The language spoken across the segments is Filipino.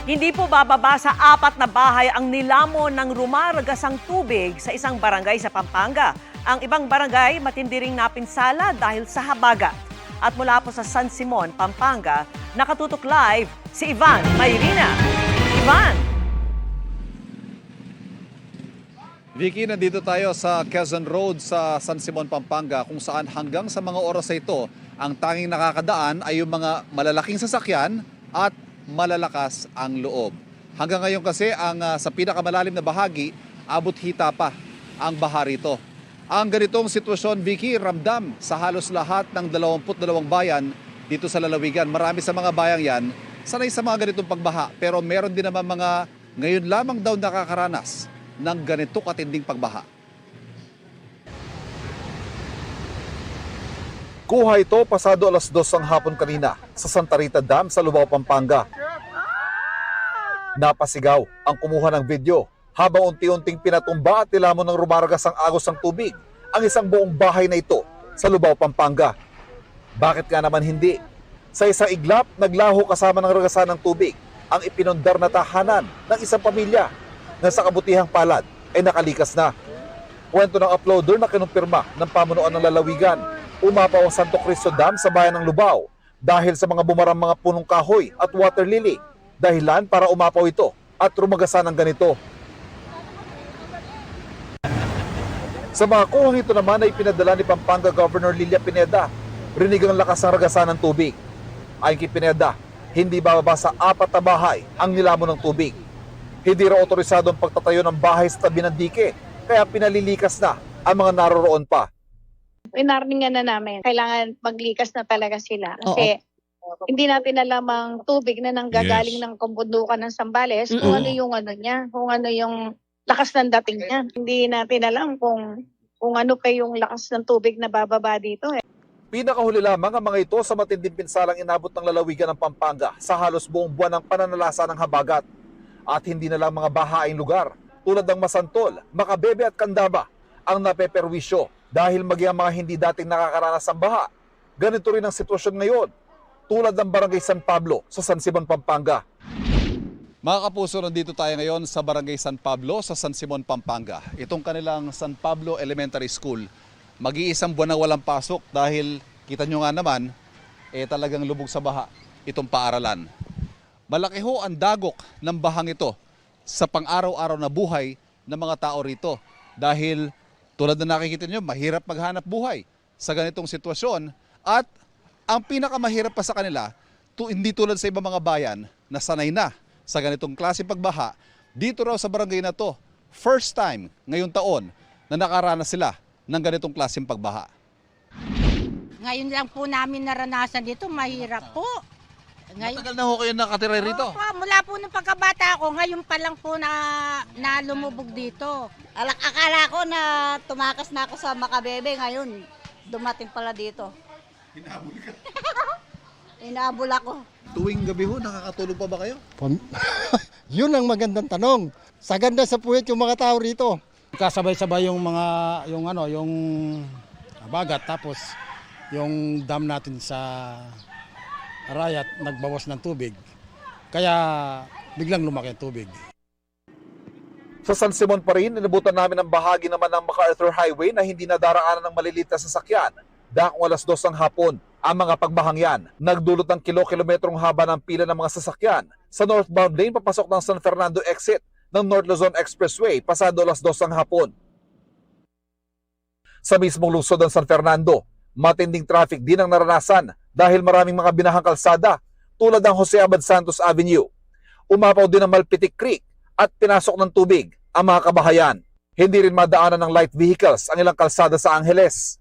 Hindi po bababa sa 4 na bahay ang nilamon ng rumaragasang tubig sa isang barangay sa Pampanga. Ang ibang barangay matindi ring napinsala dahil sa habagat. At mula po sa San Simon, Pampanga, nakatutok live si Ivan Mayrina. Ivan! Vicky, nandito tayo sa Quezon Road sa San Simon, Pampanga kung saan hanggang sa mga oras na ito, ang tanging nakakadaan ay yung mga malalaking sasakyan at malalakas ang loob. Hanggang ngayon kasi sa pinakamalalim na bahagi, abot hita pa ang baha rito. Ang ganitong sitwasyon, Vicky, ramdam sa halos lahat ng 22 bayan dito sa lalawigan. Marami sa mga bayang yan, sanay sa mga ganitong pagbaha. Pero meron din naman mga ngayon lamang daw nakakaranas ng ganito katinding pagbaha. Kuha ito pasado alas 2 ng hapon kanina sa Santa Rita Dam sa Lubao, Pampanga. Napasigaw ang kumuha ng video habang unti-unting pinatumba at nilamon ng rumaragas ang agos ng tubig ang isang buong bahay na ito sa Lubao, Pampanga. Bakit nga naman hindi? Sa isang iglap, naglaho kasama ng ragasan ng tubig ang ipinundar na tahanan ng isang pamilya na sa kabutihang palad ay nakalikas na. Kwento ng uploader na kinumpirma ng pamunuan ng lalawigan, umapaw ang Santo Cristo Dam sa bayan ng Lubao dahil sa mga bumarang mga punong kahoy at water lily. Dahilan para umapaw ito at rumagasan ng ganito. Sa mga kuhang ito naman ay pinadala ni Pampanga Governor Lilia Pineda. Rinig ang lakas ng ragasan ng tubig. Ayon kay Pineda, hindi bababa sa 4 na bahay ang nilamon ng tubig. Hindi raw otorisado ang pagtatayo ng bahay sa tabi ng dike, kaya pinalilikas na ang mga naroroon pa. Winarningan na namin. Kailangan maglikas na talaga sila. Kasi hindi natin alam ang tubig na nanggagaling ng kumbundukan ng Zambales kung ano yung niya, kung ano yung lakas ng dating niya. Hindi natin alam kung ano pa yung lakas ng tubig na bababa dito. Pinakahuli lamang ang mga ito sa matinding pinsalang inabot ng lalawigan ng Pampanga sa halos buong buwan ng pananalasa ng habagat. At hindi na lang mga bahaing lugar tulad ng Masantol, Macabebe at Candaba ang napeperwisyo dahil maging ang mga hindi dating nakakaranas ng baha. Ganito rin ang sitwasyon ngayon tulad ng Barangay San Pablo sa San Simon, Pampanga. Mga kapuso, nandito tayo ngayon sa Barangay San Pablo sa San Simon, Pampanga. Itong kanilang San Pablo Elementary School, mag-iisang buwan na walang pasok dahil kita nyo nga naman, talagang lubog sa baha itong paaralan. Malaki ho ang dagok ng bahang ito sa pang-araw-araw na buhay ng mga tao rito. Dahil tulad na nakikita nyo, mahirap maghanap buhay sa ganitong sitwasyon. At ang pinakamahirap pa sa kanila, hindi tulad sa ibang mga bayan na sanay na sa ganitong klase pagbaha, dito raw sa barangay na to, first time ngayong taon na nakaranas sila ng ganitong klaseng pagbaha. Ngayon lang po namin naranasan dito, mahirap po. Matagal na ho kayo nakatira rito? Opo, mula po nung pagkabata ko, ngayon pa lang po na lumubog dito. Akala ko na tumakas na ako sa Macabebe, ngayon dumating pala dito. Hinabol ka? Inaabol ako. Tuwing gabi ho, nakakatulog pa ba kayo? Yun ang magandang tanong. Sa ganda sa puwet yung mga tao rito. Kasabay-sabay yung yung bagat, tapos yung dam natin sa Arayat nagbawas ng tubig. Kaya biglang lumaki ang tubig. Sa San Simon pa rin, inabutan namin ang bahagi naman ng MacArthur Highway na hindi nadaraanan ng maliliit na sasakyan. Dakong alas 2 ng hapon, ang mga pagbahang yan nagdulot ng kilo-kilometrong haba ng pila ng mga sasakyan sa northbound lane papasok ng San Fernando exit ng North Luzon Expressway pasado alas 2 ng hapon. Sa mismong lungsod ng San Fernando, matinding traffic din ang naranasan dahil maraming mga binahang kalsada tulad ng Jose Abad Santos Avenue. Umapaw din ang Malpitic Creek at pinasok ng tubig ang mga kabahayan. Hindi rin madaanan ng light vehicles ang ilang kalsada sa Angeles.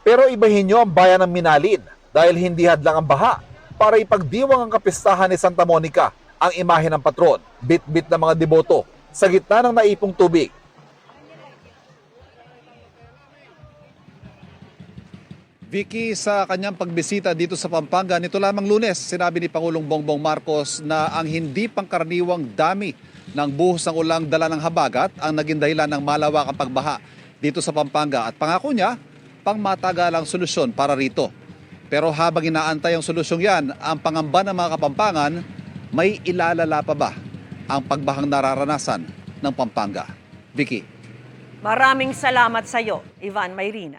Pero ibahin nyo ang bayan ng Minalin dahil hindi hadlang ang baha para ipagdiwang ang kapistahan ni Santa Monica ang imahe ng patron, bit-bit ng mga deboto sa gitna ng naipong tubig. Vicky, sa kanyang pagbisita dito sa Pampanga, nito lamang Lunes, sinabi ni Pangulong Bongbong Marcos na ang hindi pangkaraniwang dami ng buhos ng ulang dala ng habagat ang naging dahilan ng malawakang pagbaha dito sa Pampanga. At pangako niya, pangmatagalang solusyon para rito. Pero habang inaantay ang solusyong yan, ang pangamba ng mga Kapampangan, may ilalala pa ba ang pagbahang nararanasan ng Pampanga? Vicky. Maraming salamat sa iyo, Ivan Mayrina.